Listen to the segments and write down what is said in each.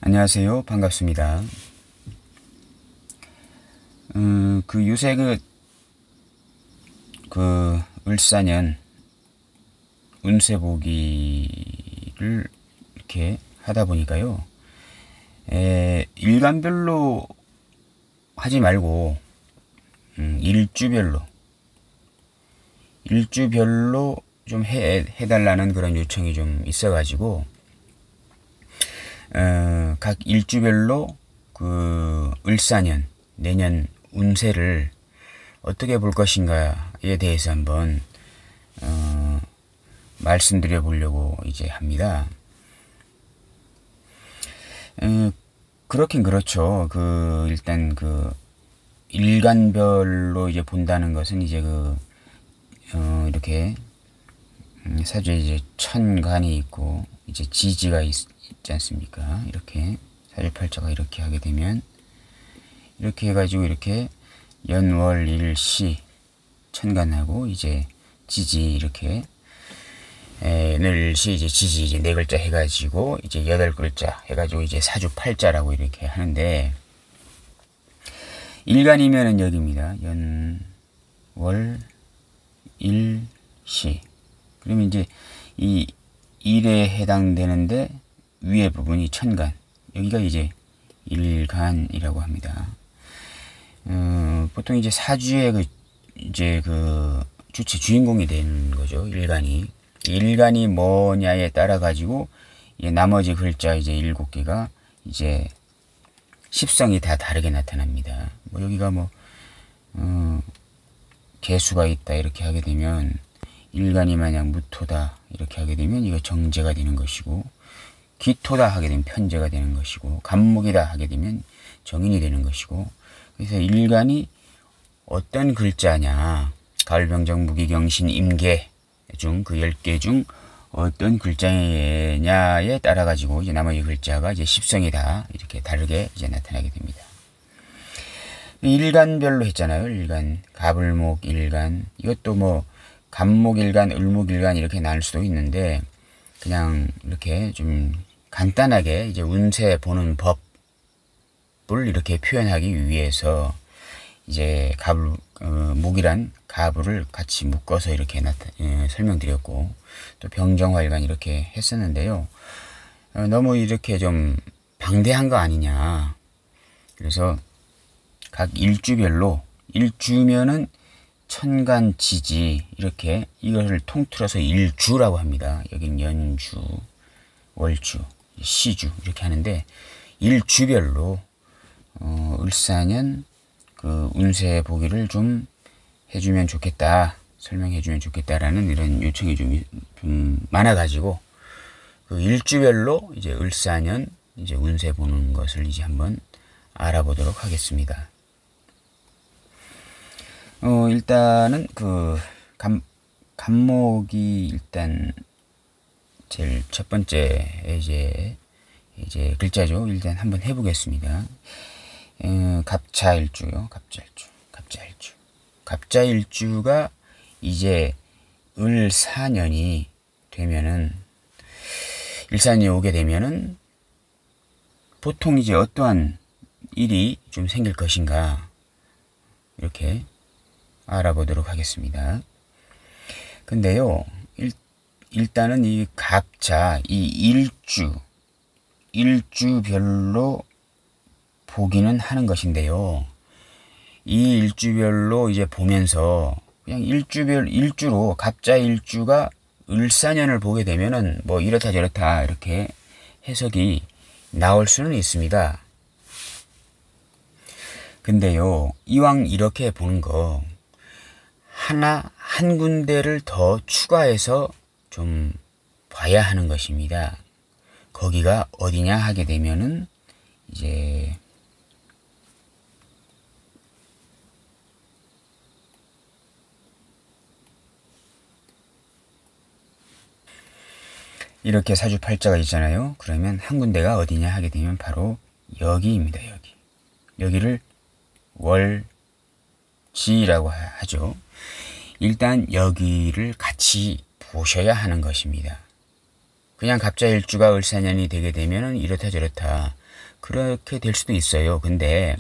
안녕하세요. 반갑습니다. 요새 을사년 운세 보기를 이렇게 하다 보니까요. 일간별로 하지 말고, 일주별로 좀 해달라는 그런 요청이 좀 있어가지고, 각 일주별로 을사년, 내년 운세를 어떻게 볼 것인가에 대해서 한번, 말씀드려 보려고 이제 합니다. 그렇긴 그렇죠. 일단 일간별로 이제 본다는 것은 이제 이렇게, 사주에 이제 천간이 있고, 이제 지지가 있지 않습니까? 이렇게, 사주팔자가 이렇게 하게 되면, 이렇게 해가지고 이렇게 연월일시 천간하고 이제 지지 이렇게 늘시 이제 지지 이제 4글자 해가지고 이제 8글자 해가지고 이제 사주팔자라고 이렇게 하는데, 일간이면은 여기입니다. 연월일시. 그러면 이제 이 일에 해당되는데 위에 부분이 천간, 여기가 이제 일간이라고 합니다. 보통 이제 사주의 주체 주인공이 되는 거죠. 일간이 뭐냐에 따라 가지고 나머지 글자 이제 7개가 이제 십성이 다 다르게 나타납니다. 여기가 개수가 있다 이렇게 하게 되면, 일간이 만약 무토다 이렇게 하게 되면 이거 정제가 되는 것이고, 기토다 하게 되면 편제가 되는 것이고, 간목이다 하게 되면 정인이 되는 것이고, 그래서 일간이 어떤 글자냐, 가을병정 무기경신 임계 중 10개 중 어떤 글자냐에 따라 가지고 이제 나머지 글자가 이제 십성이 다 이렇게 다르게 이제 나타나게 됩니다. 일간별로 했잖아요. 일간, 가불목 일간, 이것도 간목일간, 을목일간 이렇게 나눌 수도 있는데, 그냥 이렇게 좀 간단하게 이제 운세 보는 법을 이렇게 표현하기 위해서 이제 목이란 가불을 같이 묶어서 이렇게 설명드렸고, 또 병정화일간 이렇게 했었는데요. 너무 이렇게 좀 방대한 거 아니냐. 그래서 각 일주면은 천간, 지지 이렇게 이것을 통틀어서 일주라고 합니다. 여기는 연주, 월주, 시주 이렇게 하는데, 일주별로 을사년 운세 보기를 좀 해주면 좋겠다, 설명해주면 좋겠다라는 이런 요청이 좀 많아가지고, 일주별로 이제 을사년 이제 운세 보는 것을 이제 한번 알아보도록 하겠습니다. 일단은 간목이 일단 제일 첫 번째 이제 글자죠. 일단 한번 해보겠습니다. 갑자일주요. 갑자일주가 이제 을사년이 되면은, 일사년이 오게 되면은 보통 이제 어떠한 일이 좀 생길 것인가 이렇게 알아보도록 하겠습니다. 근데요, 일단은 이 갑자, 이 일주별로 보기는 하는 것인데요. 이 일주별로 이제 보면서 그냥 일주로 갑자 일주가 을사년을 보게 되면은 이렇다 저렇다 이렇게 해석이 나올 수는 있습니다. 근데요, 이왕 이렇게 보는 거 한 군데를 더 추가해서 좀 봐야 하는 것입니다. 거기가 어디냐 하게 되면은 이제 이렇게 사주팔자가 있잖아요. 그러면 한 군데가 어디냐 하게 되면 바로 여기입니다. 여기를 월지라고 하죠. 일단 여기를 같이 보셔야 하는 것입니다. 그냥 갑자일주가 을사년이 되게 되면은 이렇다 저렇다 그렇게 될 수도 있어요. 근데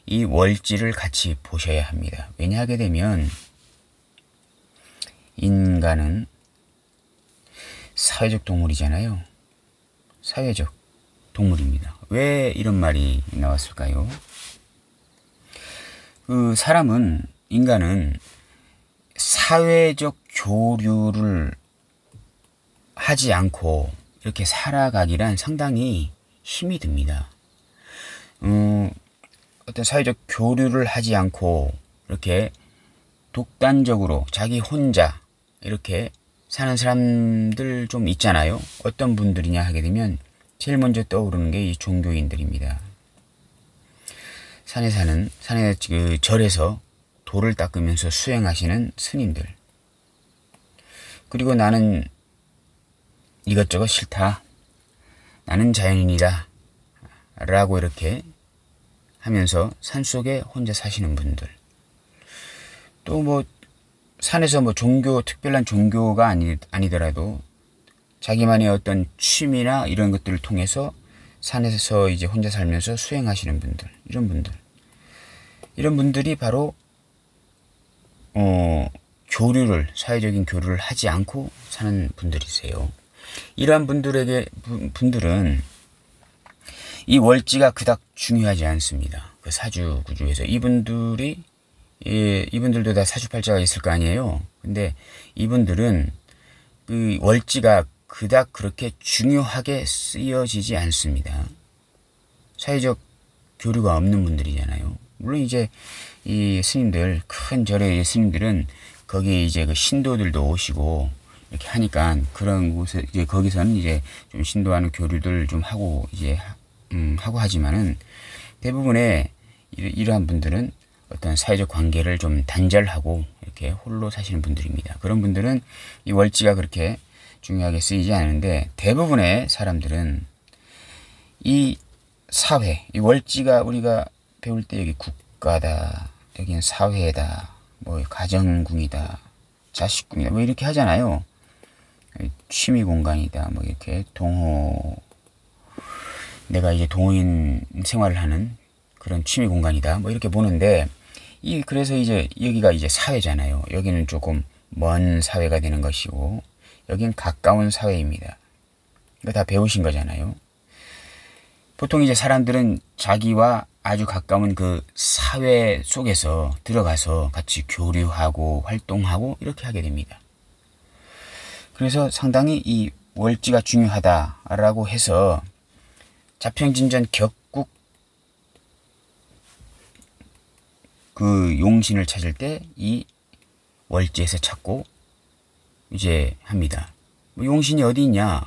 이 월지를 같이 보셔야 합니다. 왜냐하게 되면 인간은 사회적 동물이잖아요. 사회적 동물입니다. 왜 이런 말이 나왔을까요? 인간은 사회적 교류를 하지 않고 이렇게 살아가기란 상당히 힘이 듭니다. 어떤 사회적 교류를 하지 않고 이렇게 독단적으로 자기 혼자 이렇게 사는 사람들 좀 있잖아요. 어떤 분들이냐 하게 되면 제일 먼저 떠오르는 게 이 종교인들입니다. 산에 그 절에서 돌을 닦으면서 수행하시는 스님들. 그리고 나는 이것저것 싫다. 나는 자연인이다. 라고 이렇게 하면서 산속에 혼자 사시는 분들. 또 뭐 산에서 뭐 특별한 종교가 아니더라도 자기만의 어떤 취미나 이런 것들을 통해서 산에서 이제 혼자 살면서 수행하시는 분들, 이런 분들이 바로 사회적인 교류를 하지 않고 사는 분들이세요. 이러한 분들은 이 월지가 그닥 중요하지 않습니다. 그 사주구조에서 이분들도 다 사주팔자가 있을 거 아니에요. 근데 이분들은 그 월지가 그닥 그렇게 중요하게 쓰여지지 않습니다. 사회적 교류가 없는 분들이잖아요. 물론 이제 이 스님들, 큰 절의 스님들은 거기에 이제 그 신도들도 오시고 이렇게 하니까 그런 곳에 이제 거기서는 이제 좀 신도하는 교류들 좀 하고 이제 하고 하지만은 대부분의 이러한 분들은 어떤 사회적 관계를 좀 단절하고 이렇게 홀로 사시는 분들입니다. 그런 분들은 이 월지가 그렇게 중요하게 쓰이지 않는데 대부분의 사람들은 이 사회, 이 월지가 우리가 배울 때 여기 국가다, 여기는 사회다, 뭐 가정궁이다, 자식궁이다, 뭐 이렇게 하잖아요. 취미 공간이다, 뭐 이렇게 내가 이제 동호인 생활을 하는 그런 취미 공간이다, 뭐 이렇게 보는데 그래서 이제 여기가 이제 사회잖아요. 여기는 조금 먼 사회가 되는 것이고 여긴 가까운 사회입니다. 이거 다 배우신 거잖아요. 보통 이제 사람들은 자기와 아주 가까운 그 사회 속에서 들어가서 같이 교류하고 활동하고 이렇게 하게 됩니다. 그래서 상당히 이 월지가 중요하다라고 해서 자평진전 격국 그 용신을 찾을 때 이 월지에서 찾고 이제 합니다. 뭐 용신이 어디 있냐?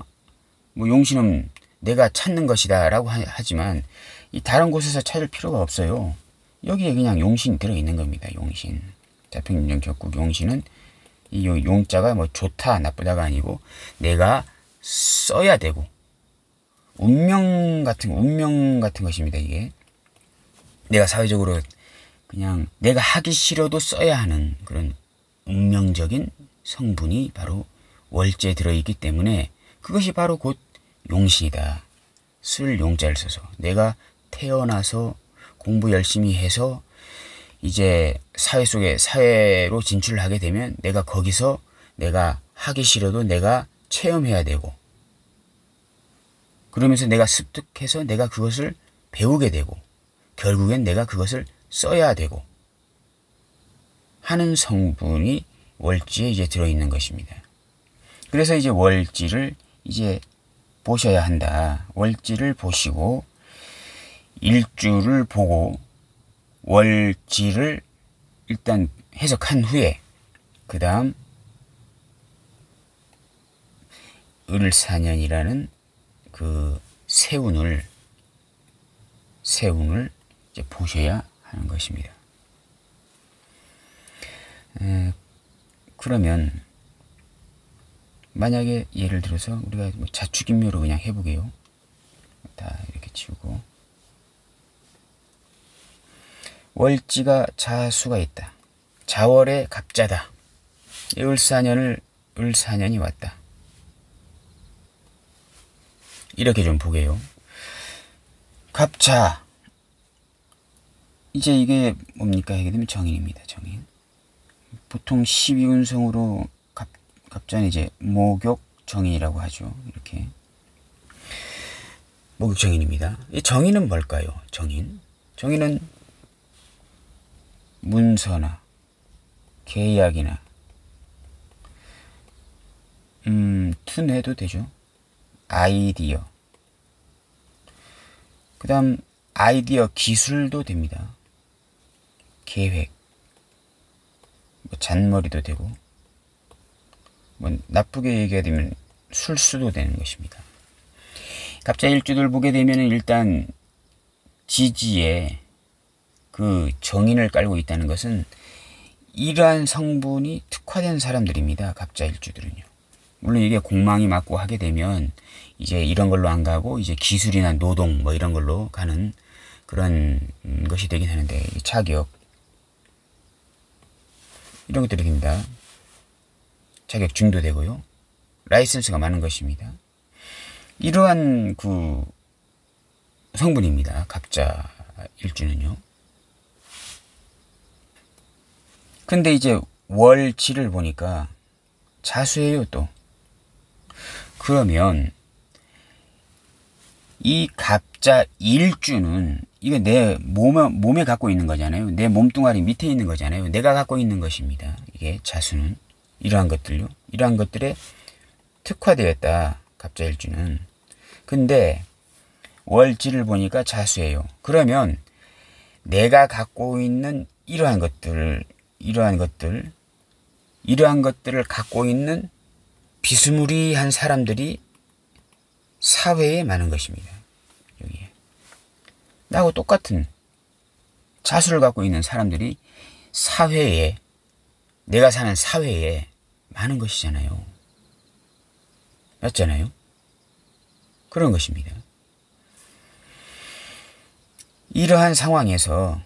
뭐 용신은 내가 찾는 것이다 라고 하지만 이 다른 곳에서 찾을 필요가 없어요. 여기에 그냥 용신이 들어있는 겁니다. 용신. 자평진전 격국 용신은 이 용자가 뭐 좋다 나쁘다가 아니고 내가 써야 되고 운명 같은 것입니다. 이게 내가 사회적으로 그냥 내가 하기 싫어도 써야 하는 그런 운명적인 성분이 바로 월지에 들어있기 때문에 그것이 바로 곧 용신이다. 쓸 용자를 써서 내가 태어나서 공부 열심히 해서 이제 사회로 진출을 하게 되면 내가 거기서 내가 하기 싫어도 내가 체험해야 되고 그러면서 내가 습득해서 내가 그것을 배우게 되고 결국엔 내가 그것을 써야 되고 하는 성분이 월지에 이제 들어있는 것입니다. 그래서 이제 월지를 이제 보셔야 한다. 월지를 보시고 일주를 보고 월지를 일단 해석한 후에 그 다음 을사년이라는 그 세운을 이제 보셔야 하는 것입니다. 그러면 만약에 예를 들어서 우리가 뭐 자축인묘로 그냥 해보게요. 다 이렇게 치우고 월지가 자수가 있다. 자월에 갑자다. 을사년이 왔다. 이렇게 좀 보게요. 갑자. 이제 이게 뭡니까? 하게 되면 정인입니다. 정인. 보통 12운성으로 갑자는 이제 목욕 정인이라고 하죠. 이렇게. 목욕 정인입니다. 이 정인은 뭘까요? 정인. 정인은 문서나 계약이나 투내도 되죠. 아이디어. 그 다음 아이디어 기술도 됩니다. 계획. 뭐 잔머리도 되고, 뭐 나쁘게 얘기하면 술수도 되는 것입니다. 갑자 일주들 보게 되면 일단 지지에 그 정인을 깔고 있다는 것은 이러한 성분이 특화된 사람들입니다. 갑자 일주들은요. 물론 이게 공망이 맞고 하게 되면 이제 이런 걸로 안 가고 이제 기술이나 노동 뭐 이런 걸로 가는 그런 것이 되긴 하는데, 자격 이런 것들이 됩니다. 자격증도 되고요. 라이선스가 많은 것입니다. 이러한 그 성분입니다. 갑자 일주는요. 근데 이제 월지를 보니까 자수예요 또. 그러면 이 갑자 일주는 이거 내 몸에 갖고 있는 거잖아요. 내 몸뚱아리 밑에 있는 거잖아요. 내가 갖고 있는 것입니다. 이게 자수는. 이러한 것들요. 이러한 것들에 특화되었다. 갑자 일주는. 근데 월지를 보니까 자수예요. 그러면 내가 갖고 있는 이러한 것들을 갖고 있는 비스무리한 사람들이 사회에 많은 것입니다. 여기에. 나하고 똑같은 자수를 갖고 있는 사람들이 사회에, 내가 사는 사회에 많은 것이잖아요. 맞잖아요? 그런 것입니다. 이러한 상황에서,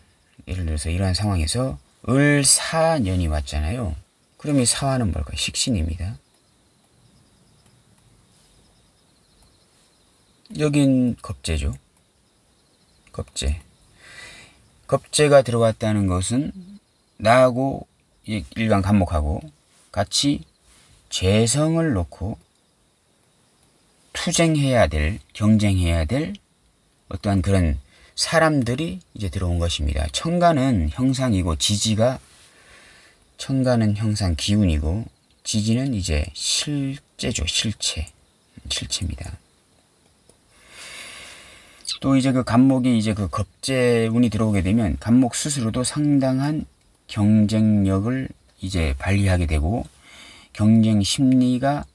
예를 들어서 이러한 상황에서 을사년이 왔잖아요. 그럼 이 사화는 뭘까요? 식신입니다. 여긴 겁재죠. 겁재. 겁재가 들어왔다는 것은 나하고 일간 간목하고 같이 재성을 놓고 투쟁해야 될, 경쟁해야 될 어떠한 그런 사람들이 이제 들어온 것입니다. 천간은 형상이고 천간은 형상 기운이고 지지는 이제 실제죠. 실체입니다. 또 이제 그 간목이 이제 그 겁재운이 들어오게 되면 간목 스스로도 상당한 경쟁력을 이제 발휘하게 되고 경쟁 심리가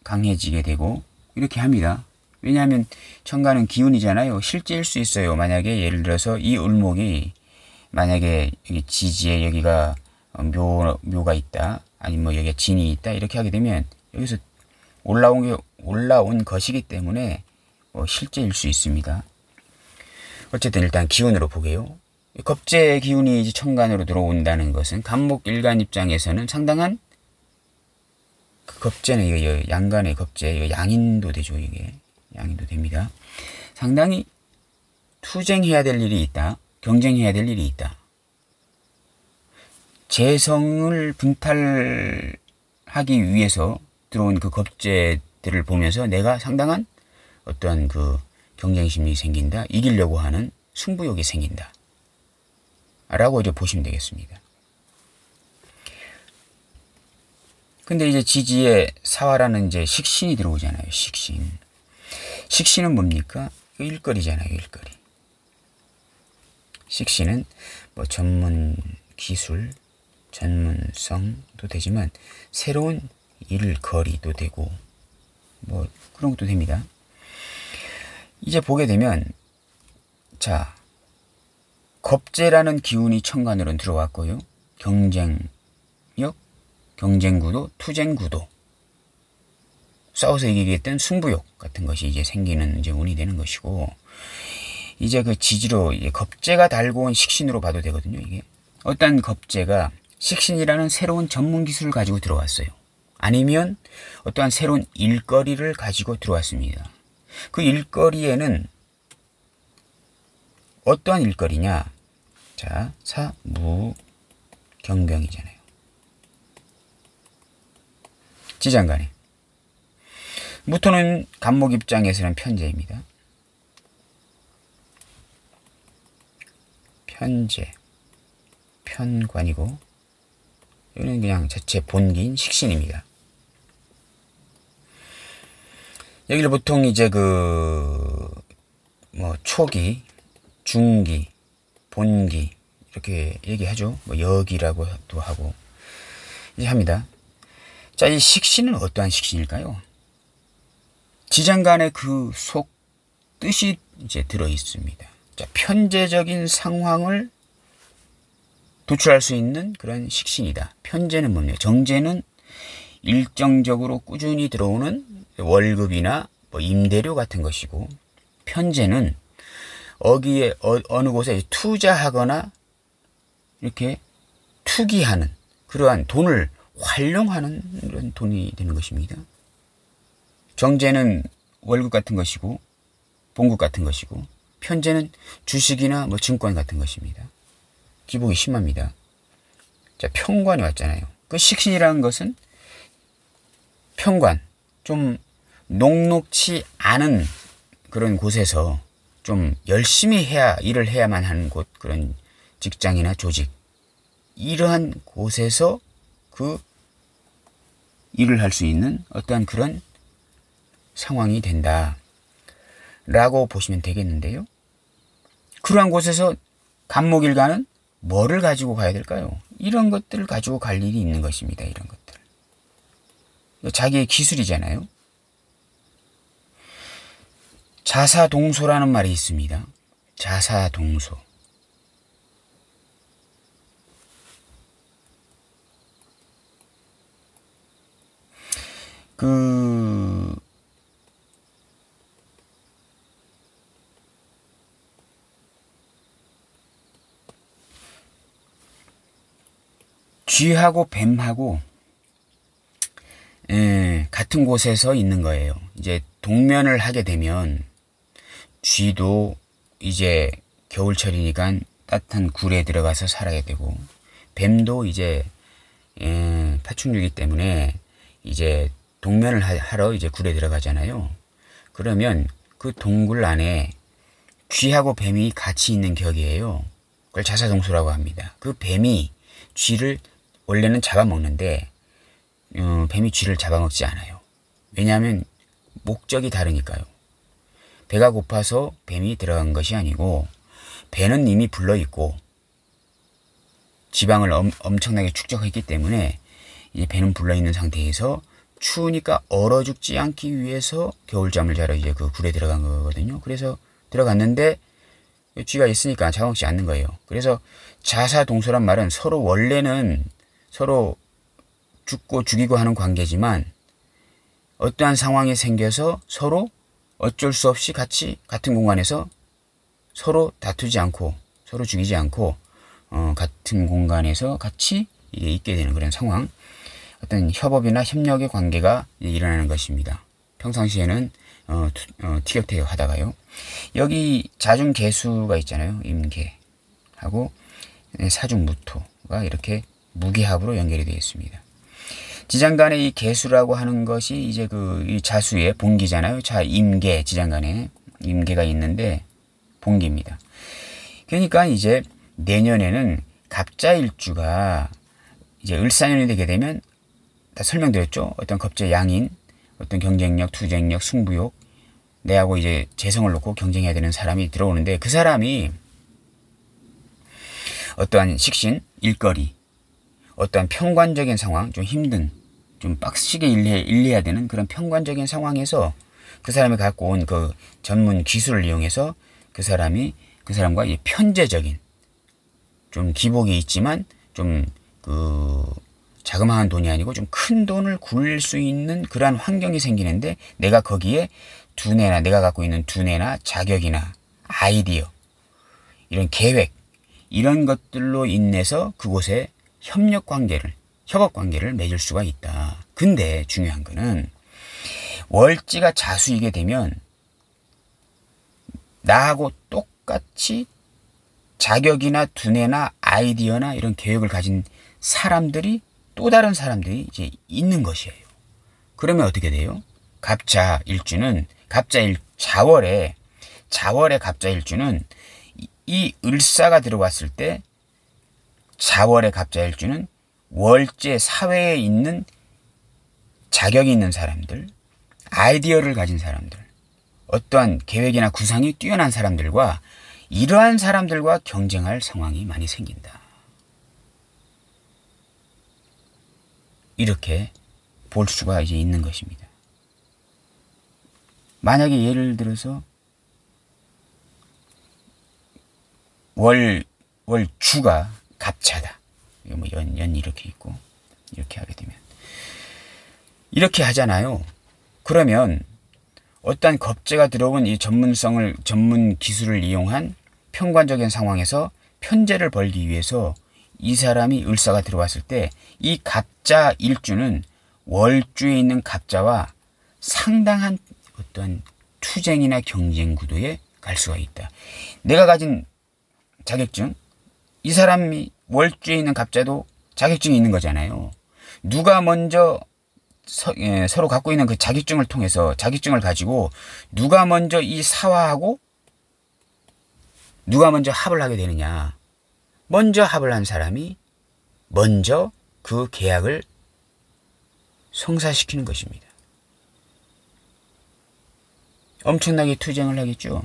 강해지게 되고 이렇게 합니다. 왜냐하면 천간은 기운이잖아요. 실제일 수 있어요. 만약에 예를 들어서 이 을목이 만약에 여기 지지에 여기가 묘가 있다, 아니면 뭐 여기가 진이 있다, 이렇게 하게 되면 여기서 올라온 것이기 때문에 실제일 수 있습니다. 어쨌든 일단 기운으로 보게요. 겁재 기운이 이제 천간으로 들어온다는 것은 간목 일간 입장에서는 상당한 그 겁재는 이거 양간의 겁재, 이거 양인도 되죠. 이게 양인도 됩니다. 상당히 투쟁해야 될 일이 있다. 경쟁해야 될 일이 있다. 재성을 분탈하기 위해서 들어온 그 겁재들을 보면서 내가 상당한 어떤 그 경쟁심이 생긴다. 이기려고 하는 승부욕이 생긴다. 라고 이제 보시면 되겠습니다. 근데 이제 지지에 사화라는 이제 식신이 들어오잖아요. 식신. 식신은 뭡니까? 일거리잖아요. 일거리. 식신은 뭐 전문 기술, 전문성도 되지만 새로운 일거리도 되고 뭐 그런 것도 됩니다. 이제 보게 되면 자, 겁재라는 기운이 천간으로는 들어왔고요. 경쟁력, 경쟁구도, 투쟁구도, 싸워서 이기겠다는 승부욕 같은 것이 이제 생기는 이제 운이 되는 것이고, 이제 그 지지로 이제 겁재가 달고 온 식신으로 봐도 되거든요. 이게 어떤 겁재가 식신이라는 새로운 전문 기술을 가지고 들어왔어요. 아니면 어떠한 새로운 일거리를 가지고 들어왔습니다. 그 일거리에는 어떠한 일거리냐? 자, 사무경병이잖아요. 지장간에. 무토는 간목 입장에서는 편제입니다. 편제, 편관이고, 이거는 그냥 자체 본기인 식신입니다. 여기를 보통 이제 초기, 중기, 본기, 이렇게 얘기하죠. 여기라고도 하고, 이제 합니다. 자, 이 식신은 어떠한 식신일까요? 지장간에 그 속 뜻이 이제 들어 있습니다. 자, 편제적인 상황을 도출할 수 있는 그런 식신이다. 편제는 뭡니까? 정제는 일정적으로 꾸준히 들어오는 월급이나 임대료 같은 것이고, 편제는 어기에 어느 곳에 투자하거나 이렇게 투기하는 그러한 돈을 활용하는 그런 돈이 되는 것입니다. 정제는 월급 같은 것이고 봉급 같은 것이고, 편제는 주식이나 증권 같은 것입니다. 기복이 심합니다. 자, 편관이 왔잖아요. 그 식신이라는 것은 편관, 좀 녹록치 않은 그런 곳에서 좀 열심히 일을 해야만 하는 곳, 그런 직장이나 조직, 이러한 곳에서 그 일을 할 수 있는 어떠한 그런 상황이 된다 라고 보시면 되겠는데요. 그러한 곳에서 간목일가는 뭐를 가지고 가야 될까요? 이런 것들을 가지고 갈 일이 있는 것입니다. 이런 것들. 자기의 기술이잖아요. 자사동소라는 말이 있습니다. 자사동소. 쥐하고 뱀하고 같은 곳에서 있는 거예요. 이제 동면을 하게 되면 쥐도 이제 겨울철이니까 따뜻한 굴에 들어가서 살아야 되고, 뱀도 이제 파충류이기 때문에 이제 동면을 하러 이제 굴에 들어가잖아요. 그러면 그 동굴 안에 쥐하고 뱀이 같이 있는 격이에요. 그걸 자사동소라고 합니다. 그 뱀이 쥐를 원래는 잡아먹는데 뱀이 쥐를 잡아먹지 않아요. 왜냐하면 목적이 다르니까요. 배가 고파서 뱀이 들어간 것이 아니고, 배는 이미 불러있고 지방을 엄청나게 축적했기 때문에 이제 배는 불러있는 상태에서 추우니까 얼어 죽지 않기 위해서 겨울잠을 자러 이제 그 굴에 들어간 거거든요. 그래서 들어갔는데 쥐가 있으니까 잡아먹지 않는 거예요. 그래서 자사동소란 말은 서로 원래는 서로 죽고 죽이고 하는 관계지만, 어떠한 상황이 생겨서 서로 어쩔 수 없이 같은 공간에서 서로 다투지 않고 서로 죽이지 않고 같은 공간에서 같이 이게 있게 되는 그런 상황, 어떤 협업이나 협력의 관계가 일어나는 것입니다. 평상시에는 티격태격 하다가요. 여기 자중개수가 있잖아요. 임계하고 사중무토가 이렇게 무기합으로 연결이 되어 있습니다. 지장간의 이 개수라고 하는 것이 이제 이 자수의 본기잖아요. 자, 임계, 지장간에 임계가 있는데 본기입니다. 그러니까 이제 내년에는 갑자일주가 이제 을사년이 되게 되면, 다 설명드렸죠. 어떤 겁재 양인, 어떤 경쟁력, 투쟁력, 승부욕, 내하고 이제 재성을 놓고 경쟁해야 되는 사람이 들어오는데, 그 사람이 어떠한 식신, 일거리, 어떠한 편관적인 상황, 좀 힘든, 좀 빡시게 일해야 되는 그런 편관적인 상황에서 그 사람이 갖고 온 그 전문 기술을 이용해서 그 사람과 이 편제적인, 좀 기복이 있지만 좀 자그마한 돈이 아니고 좀 큰 돈을 굴릴 수 있는 그러한 환경이 생기는데, 내가 거기에 내가 갖고 있는 두뇌나 자격이나 아이디어, 이런 계획, 이런 것들로 인해서 그곳에 협업 관계를 맺을 수가 있다. 근데 중요한 거는 월지가 자수이게 되면 나하고 똑같이 자격이나 두뇌나 아이디어나 이런 계획을 가진 사람들이 또 다른 사람들이 이제 있는 것이에요. 그러면 어떻게 돼요? 자월에 갑자일주는 이 을사가 들어왔을 때 자월의 갑자일주는 월제 사회에 있는 자격이 있는 사람들, 아이디어를 가진 사람들, 어떠한 계획이나 구상이 뛰어난 사람들과 이러한 사람들과 경쟁할 상황이 많이 생긴다. 이렇게 볼 수가 이제 있는 것입니다. 만약에 예를 들어서 월주가 갑차다. 이거 뭐 연 이렇게 있고 이렇게 하게 되면 이렇게 하잖아요. 그러면 어떠한 겁재가 들어온 이 전문 기술을 이용한 평관적인 상황에서 편제를 벌기 위해서 이 사람이 을사가 들어왔을 때 이 갑자 일주는 월주에 있는 갑자와 상당한 어떤 투쟁이나 경쟁 구도에 갈 수가 있다. 내가 가진 자격증, 이 사람이 월주에 있는 갑자도 자격증이 있는 거잖아요. 누가 먼저 서로 갖고 있는 그 자격증을 통해서 자격증을 가지고 누가 먼저 이 사화하고 누가 먼저 합을 하게 되느냐. 먼저 합을 한 사람이 먼저 그 계약을 성사시키는 것입니다. 엄청나게 투쟁을 하겠죠.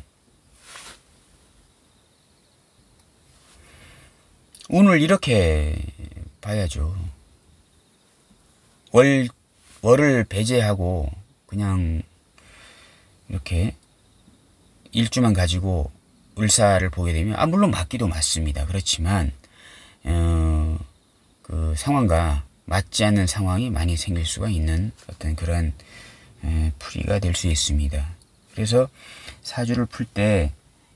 운을 이렇게 봐야죠. 월을 배제하고 그냥 이렇게 일주만 가지고 을사를 보게 되면 물론 맞기도 맞습니다. 그렇지만 그 상황과 맞지 않는 상황이 많이 생길 수가 있는 어떤 그런 풀이가 될 수 있습니다. 그래서 사주를 풀 때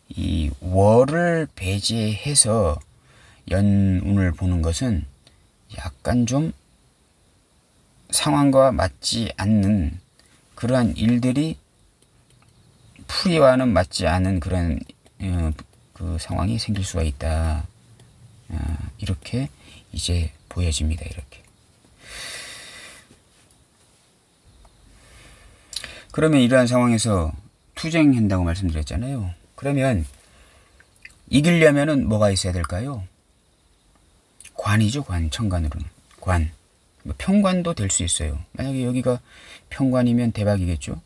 이 월을 배제해서 연운을 보는 것은 약간 좀 상황과 맞지 않는 그러한 일들이 풀이와는 맞지 않은 그런 그 상황이 생길 수가 있다. 이렇게 이제 보여집니다. 이렇게. 그러면 이러한 상황에서 투쟁한다고 말씀드렸잖아요. 그러면 이기려면은 뭐가 있어야 될까요? 관이죠. 관. 천간으로는. 관. 평관도 될 수 있어요. 만약에 여기가 평관이면 대박이겠죠.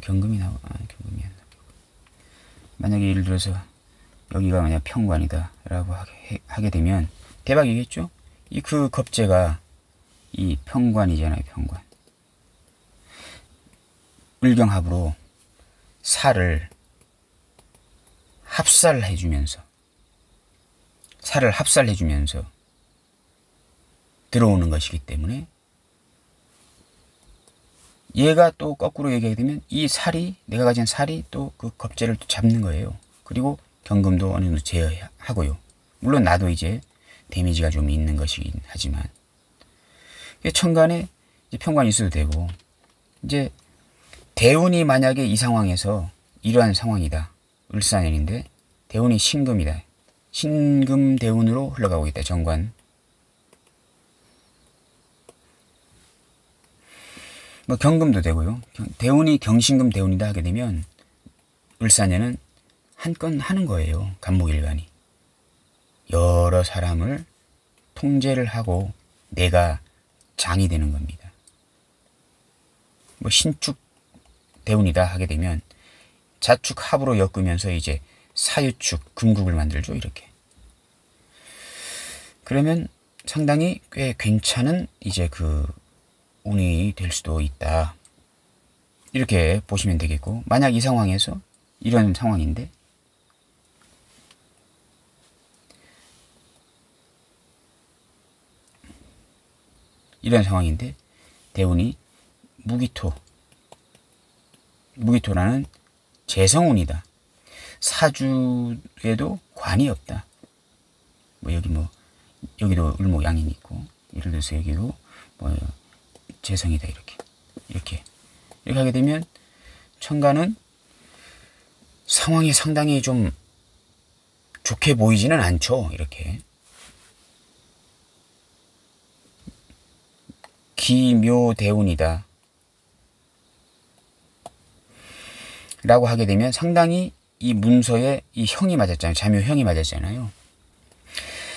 경금이 나와. 경금이 안 나와. 만약에 예를 들어서 여기가 만약 평관이다 라고 하게 되면 대박이겠죠. 이 그 겁재가 이 평관이잖아요. 평관. 을경합으로 살을 합살해주면서 들어오는 것이기 때문에 얘가 또 거꾸로 얘기하게 되면 이 살이 내가 가진 살이 또 그 겁재를 또 잡는 거예요. 그리고 경금도 어느 정도 제어하고요. 물론 나도 이제 데미지가 좀 있는 것이긴 하지만 천간에 이제 평관이 있어도 되고 이제 대운이 만약에 이 상황에서 이러한 상황이다. 을사년인데 대운이 신금이다. 신금 대운으로 흘러가고 있다. 정관. 뭐 경금도 되고요. 대운이 경신금 대운이다 하게 되면 을사년은 한 건 하는 거예요. 간목일간이. 여러 사람을 통제를 하고 내가 장이 되는 겁니다. 뭐 신축 대운이다 하게 되면 자축 합으로 엮으면서 이제 사유축 금국을 만들죠. 이렇게. 그러면 상당히 꽤 괜찮은 이제 그 운이 될 수도 있다. 이렇게 보시면 되겠고, 만약 이 상황에서 이런 상황인데 대운이 무기토라는 재성운이다. 사주에도 관이 없다. 여기도 을목 양인이 있고, 예를 들어서 여기도 재성이다. 이렇게 하게 되면 천간은 상황이 상당히 좀 좋게 보이지는 않죠. 이렇게 기묘대운이다 라고 하게 되면 상당히 이 문서에 이 형이 맞았잖아요. 자묘형이 맞았잖아요.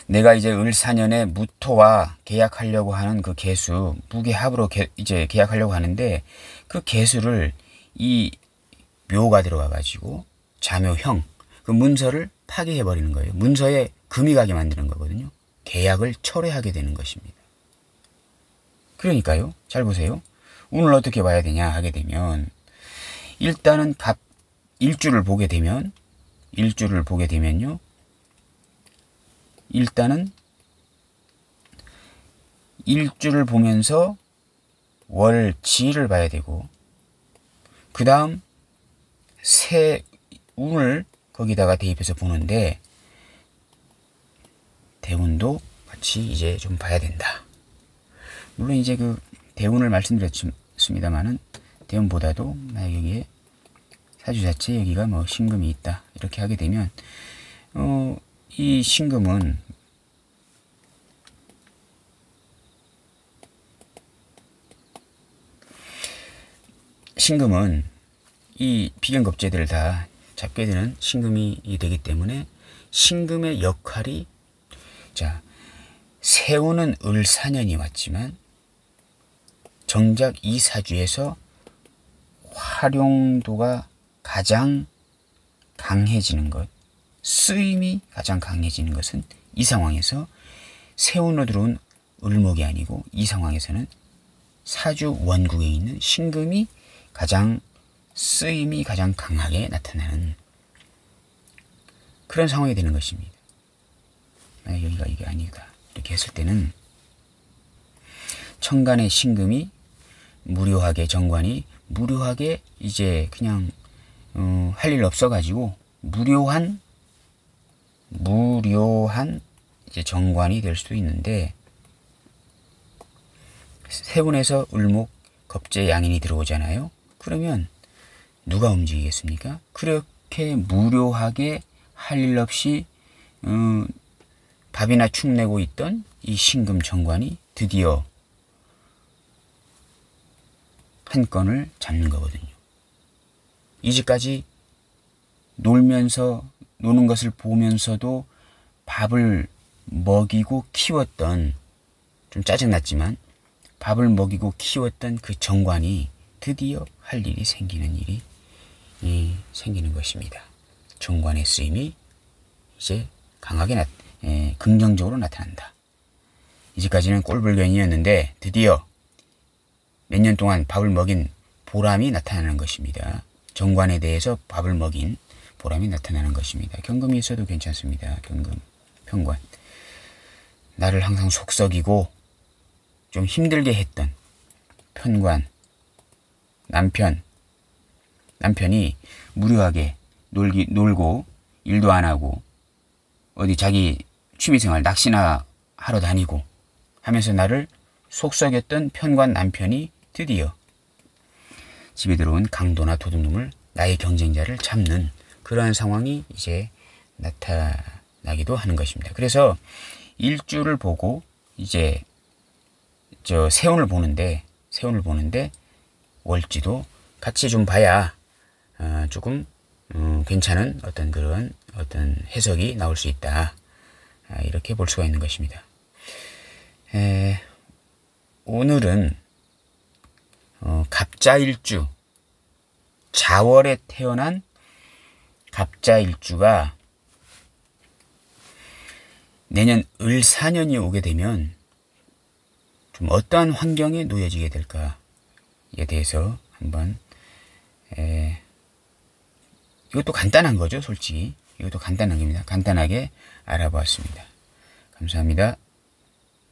내가 이제 을사년에 무토와 계약하려고 하는 그 계수, 무계합으로 이제 계약하려고 하는데 그 계수를 이 묘가 들어가 가지고 자묘형, 그 문서를 파기해 버리는 거예요. 문서에 금이 가게 만드는 거거든요. 계약을 철회하게 되는 것입니다. 그러니까요. 잘 보세요. 운을 어떻게 봐야 되냐 하게 되면 일단은 일주를 보게 되면요. 일단은 일주를 보면서 월지를 봐야 되고 그 다음 새 운을 거기다가 대입해서 보는데 대운도 같이 이제 좀 봐야 된다. 물론 이제 그 대운을 말씀드렸습니다만은 대운보다도 여기에 사주 자체 여기가 뭐 신금이 있다 이렇게 하게 되면 이 신금은 이 비견겁제들을 다 잡게 되는 신금이 되기 때문에 신금의 역할이 자 세운은 을사년이 왔지만 정작 이 사주에서 활용도가 가장 강해지는 것, 쓰임이 가장 강해지는 것은 이 상황에서 세운으로 들어온 을목이 아니고 이 상황에서는 사주 원국에 있는 신금이 가장 쓰임이 가장 강하게 나타나는 그런 상황이 되는 것입니다. 여기가 이게 아니다. 이렇게 했을 때는 천간의 신금이 무료하게 정관이 무료하게 이제 그냥 할 일 없어가지고 무료한 이제 정관이 될 수도 있는데 세운에서 을목 겁재 양인이 들어오잖아요. 그러면 누가 움직이겠습니까? 그렇게 무료하게 할 일 없이 밥이나 축 내고 있던 이 신금 정관이 드디어 한 건을 잡는 거거든요. 이제까지 노는 것을 보면서도 밥을 먹이고 키웠던, 좀 짜증났지만 밥을 먹이고 키웠던 그 정관이 드디어 할 일이 생기는 것입니다. 정관의 쓰임이 이제 강하게 긍정적으로 나타난다. 이제까지는 꼴불견이었는데 드디어 몇 년 동안 밥을 먹인 보람이 나타나는 것입니다. 정관에 대해서 밥을 먹인 보람이 나타나는 것입니다. 경금이 있어도 괜찮습니다. 경금, 편관. 나를 항상 속썩이고 좀 힘들게 했던 편관, 남편이 무료하게 놀고 일도 안 하고 어디 자기 취미생활 낚시나 하러 다니고 하면서 나를 속썩였던 편관 남편이 드디어 집에 들어온 강도나 도둑놈을 나의 경쟁자를 잡는 그러한 상황이 이제 나타나기도 하는 것입니다. 그래서 일주를 보고 이제 세운을 보는데 월지도 같이 좀 봐야 조금 괜찮은 그런 해석이 나올 수 있다. 이렇게 볼 수가 있는 것입니다. 오늘은 갑자일주, 자월에 태어난 갑자일주가 내년 을사년이 오게 되면 좀 어떠한 환경에 놓여지게 될까에 대해서 한번 이것도 간단한 거죠, 솔직히. 이것도 간단한 겁니다. 간단하게 알아보았습니다. 감사합니다.